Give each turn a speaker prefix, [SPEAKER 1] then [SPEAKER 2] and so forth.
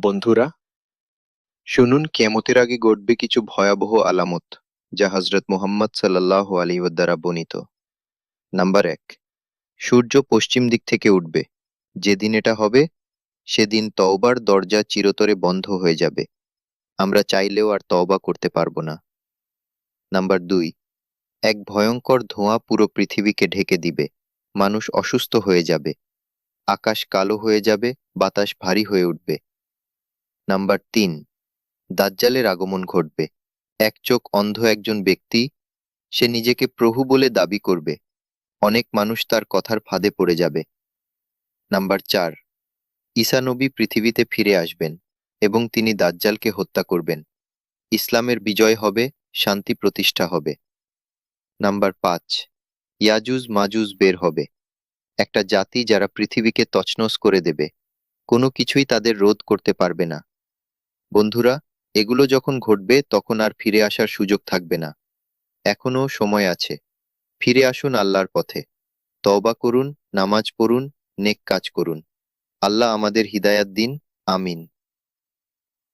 [SPEAKER 1] বন্ধুরা, শুনুন কিয়ামতের আগে ঘটবে কিছু ভয়াবহ আলামত, যা হযরত মুহাম্মদ সাল্লাল্লাহু আলাইহি দ্বারা বর্ণিত। নাম্বার ১, সূর্য পশ্চিম দিক থেকে উঠবে। যেদিন এটা হবে, সেদিন তওবার দরজা চিরতরে বন্ধ হয়ে যাবে। আমরা চাইলেও আর তওবা করতে পারবো না। নাম্বার ২, এক ভয়ঙ্কর ধোঁয়া পুরো পৃথিবীকে ঢেকে দিবে। মানুষ অসুস্থ হয়ে যাবে, আকাশ কালো হয়ে যাবে, বাতাস ভারী হয়ে উঠবে। নাম্বার ৩, দাজ্জালের আগমন ঘটবে। এক চোখ অন্ধ একজন ব্যক্তি, সে নিজেকে প্রভু বলে দাবি করবে। অনেক মানুষ তার কথার ফাঁদে পড়ে যাবে। নাম্বার ৪, ঈসা নবী পৃথিবীতে ফিরে আসবেন এবং তিনি দাজ্জালকে হত্যা করবেন। ইসলামের বিজয় হবে, শান্তি প্রতিষ্ঠা হবে। নাম্বার ৫, ইয়াজুজ মাজুজ বের হবে, একটা জাতি যারা পৃথিবীকে তছনছ করে দেবে। কোনো কিছুই তাদের রোধ করতে পারবে না। বন্ধুরা, এগুলো যখন ঘটবে তখন আর ফিরে আসার সুযোগ থাকবে না। এখনো সময় আছে। ফিরে আসুন আল্লাহর পথে। তওবা করুন, নামাজ পড়ুন, নেক কাজ করুন। আল্লাহ আমাদের হিদায়াত দিন। আমিন।